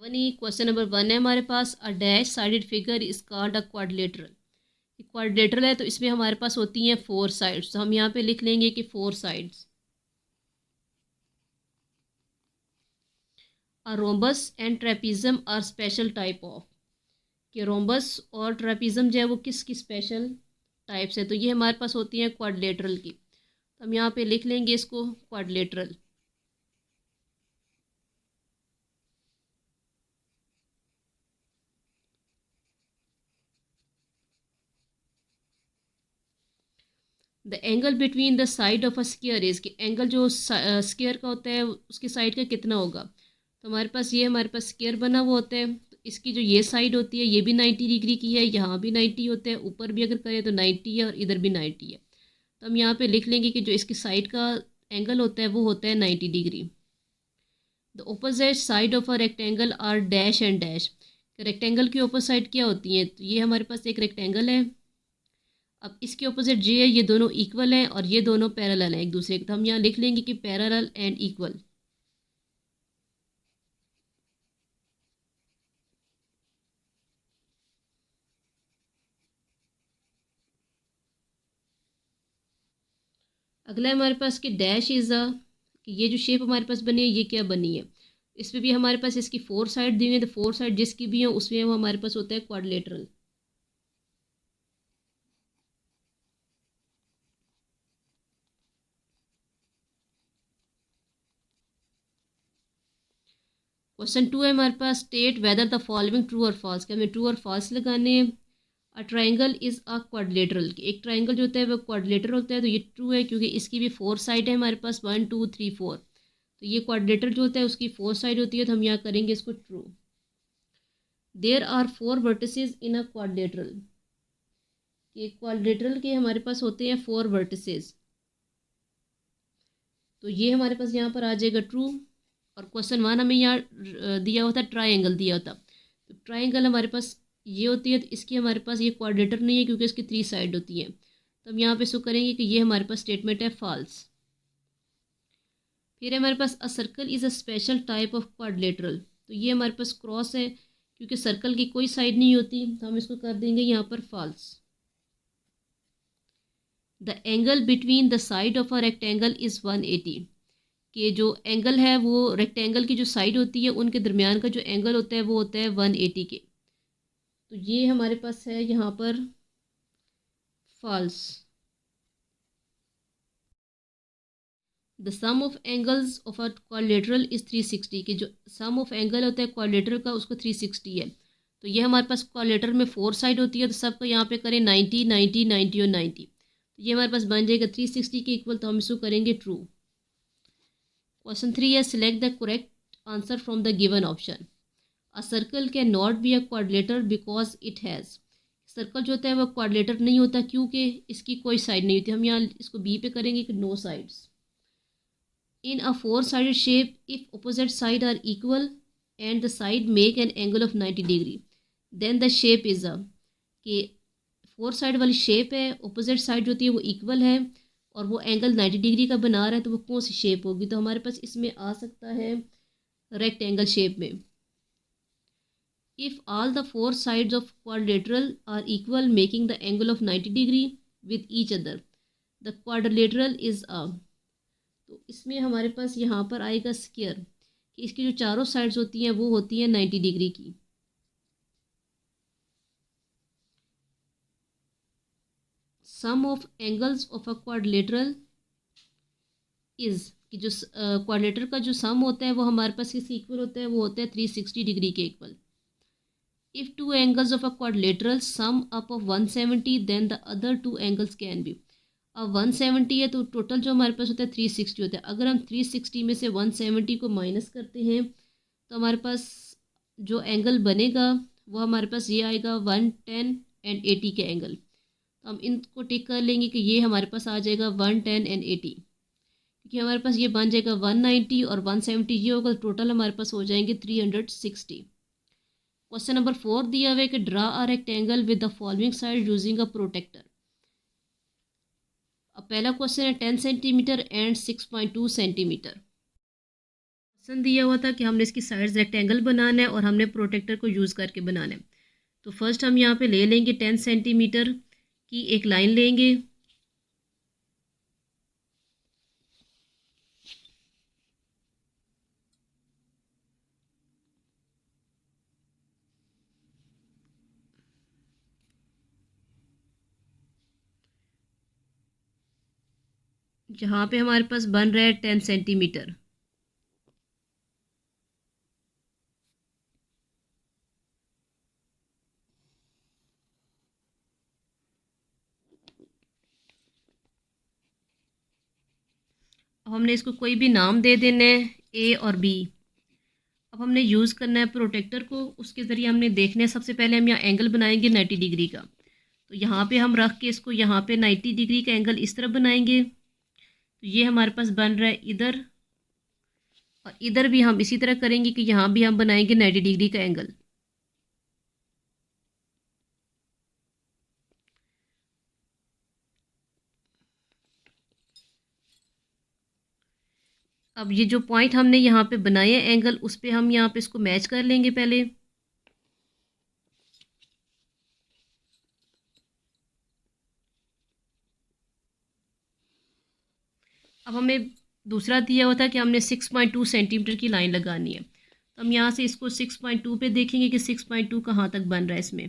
Question number 1 है हमारे पास। A dash sided figure is called a quadrilateral. Quadrilateral है तो इसमें हमारे पास होती हैं 4 साइड्स, तो हम यहाँ पे लिख लेंगे कि 4 sides. A rhombus and trapezium are special type of. कि रोम्बस और ट्रेपिज्म जो है वो किसकी स्पेशल टाइप्स है, तो ये हमारे पास होती हैं क्वाड्रिलेटरल की। तो हम यहाँ पे लिख लेंगे इसको quadrilateral. The angle between the side of a square is, कि एंगल जो स्क्वायर का होता है उसकी साइड का कितना होगा। तो हमारे पास स्क्वायर बना हुआ होता है, तो इसकी जो ये साइड होती है ये भी 90 डिग्री की है, यहाँ भी 90 होता है, ऊपर भी अगर करें तो 90 है और इधर भी 90 है। तो हम यहाँ पे लिख लेंगे कि जो इसकी साइड का एंगल होता है वो होता है 90 degree. The opposite side of a rectangle are dash and dash. Rectangle की अपोजिट साइड क्या होती है, तो ये हमारे पास एक रेक्टेंगल है। अब इसके ऑपोजिट जे है, ये दोनों इक्वल हैं और ये दोनों पैरेलल हैं एक दूसरे के, तो हम यहाँ लिख लेंगे कि पैरेलल एंड इक्वल। अगला है हमारे पास कि डैश इज़ अ, कि ये जो शेप हमारे पास बनी है ये क्या बनी है। इसमें भी हमारे पास इसकी 4 साइड दी हुई है, तो 4 साइड जिसकी भी है उसमें वो हमारे पास होता है क्वाड्रिलेटरल। क्वेश्चन 2 है हमारे पास। State whether the following true और फॉल्स, कि हमें ट्रू और फॉल्स लगाने हैं। A triangle is a quadrilateral, एक ट्राइंगल जो होता है वो क्वाड्रिलेटरल होता है, तो ये ट्रू है क्योंकि इसकी भी 4 साइड है हमारे पास, 1 2 3 4। तो ये क्वाड्रिलेटरल जो होता है उसकी 4 साइड होती है, तो हम यहाँ करेंगे इसको true. There are 4 vertices in a quadrilateral, कि क्वाड्रिलेटरल के हमारे पास होते हैं 4 वर्टिसेस, तो ये हमारे पास यहाँ पर आ जाएगा ट्रू। और क्वेश्चन 1 हमें यहाँ दिया होता ट्राइंगल दिया होता, तो ट्राइंगल हमारे पास ये होती है, तो इसकी हमारे पास ये क्वाड्रेटर नहीं है क्योंकि इसकी 3 साइड होती है, तो हम यहाँ पे इसको करेंगे कि ये हमारे पास स्टेटमेंट है फॉल्स। फिर हमारे पास a circle is a special type of quadrilateral, तो ये हमारे पास क्रॉस है क्योंकि सर्कल की कोई साइड नहीं होती, तो हम इसको कर देंगे यहाँ पर false. The angle between the side of a rectangle is 180, कि जो एंगल है वो रेक्टेंगल की जो साइड होती है उनके दरमियान का जो एंगल होता है वो होता है 180 के, तो ये हमारे पास है यहाँ पर false. The sum of angles of a quadrilateral is 360, कि जो सम ऑफ एंगल होता है क्वाड्रिलेटरल का उसको 360 है, तो ये हमारे पास क्वाड्रिलेटरल में 4 साइड होती है, तो सबको यहाँ पे करें 90 90 90 और 90, तो ये हमारे पास बन जाएगा 360 के इक्वल, तो हम इसको करेंगे ट्रू। क्वेश्चन 3 है। Select the correct answer from the given option. A circle can not be a quadrilateral because it has, circle जो होता है वो क्वाड्रिलेटर नहीं होता क्योंकि इसकी कोई साइड नहीं होती, हम यहाँ इसको बी पे करेंगे कि no sides. In a four-sided shape, if opposite sides are equal and the side make an angle of 90 degree, then the shape is a, कि 4 साइड वाली शेप है, ऑपोजिट साइड जो होती है वो इक्वल है और वो एंगल 90 डिग्री का बना रहा है, तो वो कौन सी शेप होगी, तो हमारे पास इसमें आ सकता है रेक्टेंगल शेप में। If all the 4 sides of quadrilateral are equal making the angle of 90 degree with each other, the quadrilateral is a, तो इसमें हमारे पास यहाँ पर आएगा स्क्वायर, कि इसकी जो चारों साइड्स होती हैं वो होती हैं 90 डिग्री की। Sum of angles of a quadrilateral is, कि जो क्वाड्रिलेटर का जो सम होता है वो हमारे पास किसके इक्वल होता है, वो होता है 360 डिग्री के equal. If two angles of a quadrilateral sum up of 170 then the other two angles can be. अब 170 है तो टोटल जो हमारे पास होता है 360 होता है, अगर हम 360 में से 170 को माइनस करते हैं तो हमारे पास जो एंगल बनेगा वो हमारे पास ये आएगा 110 एंड 80 के एंगल, तो हम इनको टिक कर लेंगे कि ये हमारे पास आ जाएगा 110 एंड 80, क्योंकि हमारे पास ये बन जाएगा 190 और 170 ये होगा, टोटल हमारे पास हो जाएंगे 360। क्वेश्चन नंबर 4 दिया हुआ है कि draw a rectangle with the following side using a protractor. अब पहला क्वेश्चन है 10 सेंटीमीटर एंड 6.2 सेंटीमीटर। ऑप्शन दिया हुआ था कि हमने इसकी साइड्स रेक्टेंगल बनाना है और हमने प्रोटेक्टर को यूज़ करके बनाना है। तो फर्स्ट हम यहाँ पे ले लेंगे 10 सेंटीमीटर की एक लाइन लेंगे। जहाँ पे हमारे पास बन रहा है 10 सेंटीमीटर। अब हमने इसको कोई भी नाम दे देना है, ए और बी। अब हमने यूज़ करना है प्रोटेक्टर को, उसके ज़रिए हमने देखना है। सबसे पहले हम यहाँ एंगल बनाएंगे 90 डिग्री का। तो यहाँ पे हम रख के इसको यहाँ पे 90 डिग्री का एंगल इस तरफ बनाएंगे। तो ये हमारे पास बन रहा है इधर, और इधर भी हम इसी तरह करेंगे कि यहाँ भी हम बनाएंगे 90 डिग्री का एंगल। अब ये जो पॉइंट हमने यहाँ पे बनाए हैं एंगल, उस पे हम यहाँ पे इसको मैच कर लेंगे पहले। अब हमें दूसरा दिया हुआ था कि हमने 6.2 सेंटीमीटर की लाइन लगानी है। तो हम यहाँ से इसको 6.2 पे देखेंगे कि 6.2 कहाँ तक बन रहा है इसमें।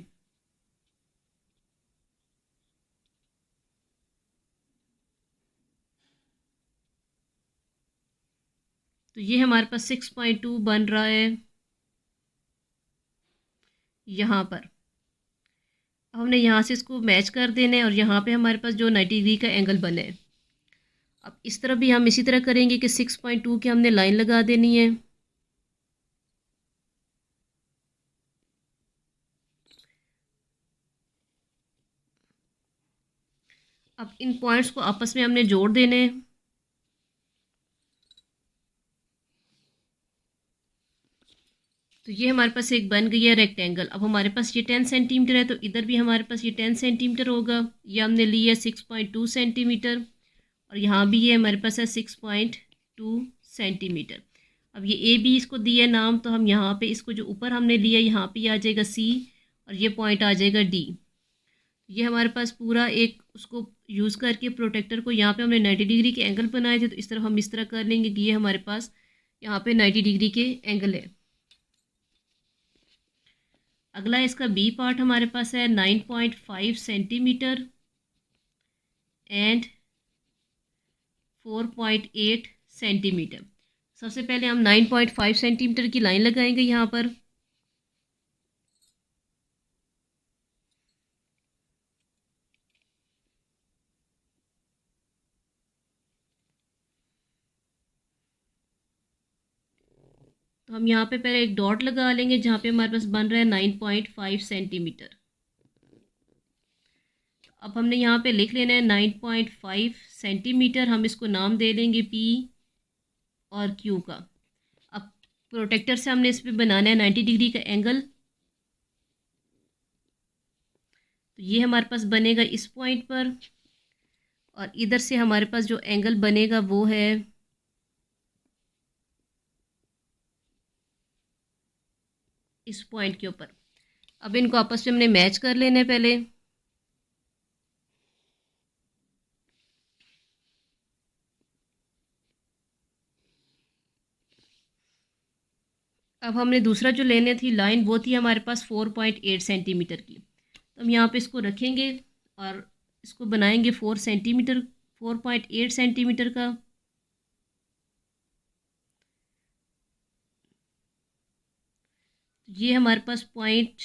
तो ये हमारे पास 6.2 बन रहा है यहाँ पर। अब हमने यहाँ से इसको मैच कर देना है और यहाँ पे हमारे पास जो 90 डिग्री का एंगल बना है। अब इस तरफ भी हम इसी तरह करेंगे कि 6.2 की हमने लाइन लगा देनी है। अब इन पॉइंट्स को आपस में हमने जोड़ देने हैं। तो ये हमारे पास एक बन गई है रेक्टेंगल। अब हमारे पास ये 10 सेंटीमीटर है, तो इधर भी हमारे पास ये 10 सेंटीमीटर होगा। ये हमने ली है 6.2 सेंटीमीटर, और यहाँ भी ये हमारे पास है 6.2 सेंटीमीटर। अब ये ए बी इसको दिया नाम, तो हम यहाँ पे इसको जो ऊपर हमने लिया यहाँ पे आ जाएगा सी, और ये पॉइंट आ जाएगा डी। ये हमारे पास पूरा एक उसको यूज़ करके प्रोटेक्टर को, यहाँ पे हमने 90 डिग्री के एंगल बनाए थे, तो इस तरह हम इस तरह कर लेंगे कि ये हमारे पास यहाँ पे 90 डिग्री के एंगल है। अगला इसका बी पार्ट हमारे पास है 9.5 सेंटीमीटर एंड 4.8 सेंटीमीटर। सबसे पहले हम 9.5 सेंटीमीटर की लाइन लगाएंगे यहाँ पर। तो हम यहाँ पे पहले एक डॉट लगा लेंगे जहाँ पे हमारे पास बन रहा है 9.5 सेंटीमीटर। अब हमने यहाँ पे लिख लेना है 9.5 सेंटीमीटर। हम इसको नाम दे देंगे पी और क्यू का। अब प्रोटेक्टर से हमने इस पर बनाना है 90 डिग्री का एंगल। तो ये हमारे पास बनेगा इस पॉइंट पर, और इधर से हमारे पास जो एंगल बनेगा वो है इस पॉइंट के ऊपर। अब इनको आपस में हमने मैच कर लेना है पहले। अब हमने दूसरा जो लेने थी लाइन, वो थी हमारे पास 4.8 सेंटीमीटर की। तो हम यहाँ पे इसको रखेंगे और इसको बनाएंगे 4 सेंटीमीटर, 4.8 सेंटीमीटर का। ये हमारे पास पॉइंट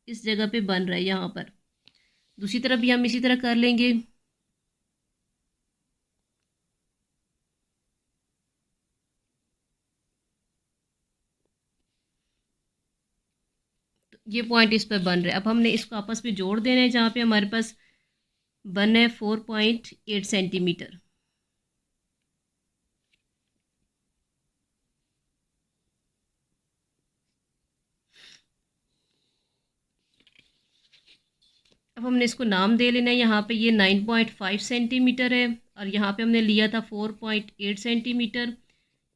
इस जगह पे बन रहा है यहाँ पर। दूसरी तरफ भी हम इसी तरह कर लेंगे। तो ये पॉइंट इस पर बन रहा है। अब हमने इसको आपस में जोड़ देना है जहाँ पे हमारे पास बन है 4.8 सेंटीमीटर। अब हमने इसको नाम दे लेना है। यहाँ पे ये 9.5 सेंटीमीटर है, और यहाँ पे हमने लिया था 4.8 सेंटीमीटर।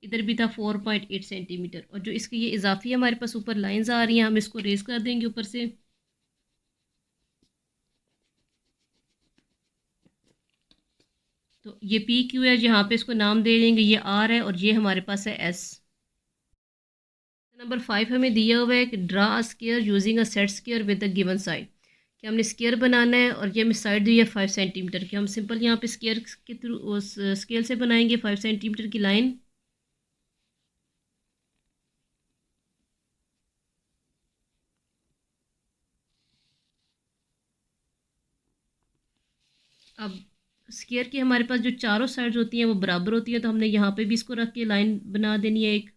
इधर भी था 4.8 सेंटीमीटर। और जो इसकी ये इजाफी हमारे पास ऊपर लाइंस आ रही हैं, हम इसको रेज कर देंगे ऊपर से। तो ये पी क्यू है, यहाँ पे इसको नाम दे देंगे, ये आर है और ये हमारे पास है एस। नंबर 5 हमें दिया हुआ है कि draw a square using a set square with a given side, कि हमने स्केयर बनाना है और ये हमें साइड दी है 5 सेंटीमीटर की। हम सिंपल यहाँ पे स्केयर के थ्रू उस स्केल से बनाएंगे 5 सेंटीमीटर की लाइन। अब स्केयर की हमारे पास जो चारों साइड्स होती हैं वो बराबर होती हैं, तो हमने यहाँ पे भी इसको रख के लाइन बना देनी है एक।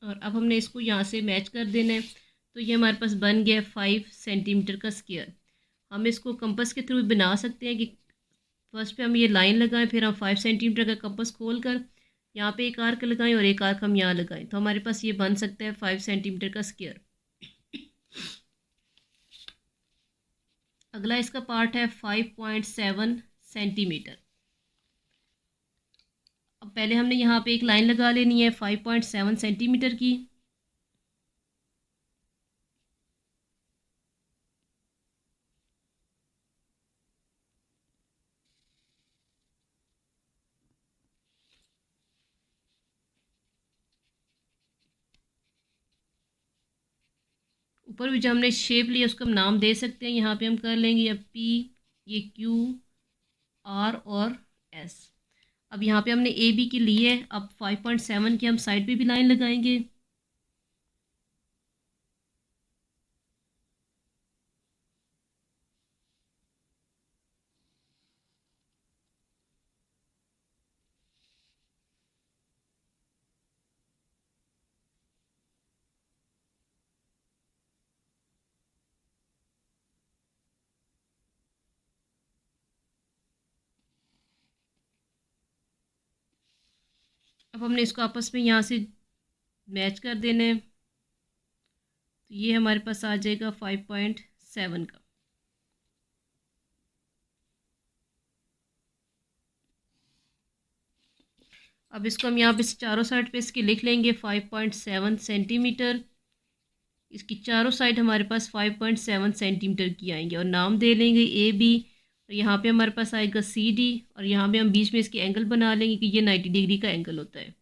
और अब हमने इसको यहाँ से मैच कर देना है। तो ये हमारे पास बन गया 5 सेंटीमीटर का स्केयर। हम इसको कंपास के थ्रू बना सकते हैं कि फर्स्ट पे हम ये लाइन लगाएं, फिर हम 5 सेंटीमीटर का कंपास खोल कर यहाँ पे एक आर्क लगाएं और एक आर्क हम यहाँ लगाएं, तो हमारे पास ये बन सकता है 5 सेंटीमीटर का स्केयर। अगला इसका पार्ट है 5.7 सेंटीमीटर। अब पहले हमने यहाँ पे एक लाइन लगा लेनी है 5.7 सेंटीमीटर की। ऊपर भी जो हमने शेप लिया उसका हम नाम दे सकते हैं, यहाँ पे हम कर लेंगे या पी, ये क्यू, आर और एस। अब यहाँ पे हमने ए बी की ली है, अब 5.7 की हम साइड पे भी लाइन लगाएंगे। अब हमने इसको आपस में यहाँ से मैच कर देना है, तो ये हमारे पास आ जाएगा 5.7 का। अब इसको हम यहाँ पे चारों साइड पे इसके लिख लेंगे 5.7 सेंटीमीटर। इसकी चारों साइड हमारे पास 5.7 सेंटीमीटर की आएंगे और नाम दे लेंगे ए बी। और यहाँ पे हमारे पास आएगा सी डी और यहाँ पे हम बीच में इसके एंगल बना लेंगे कि ये 90 डिग्री का एंगल होता है।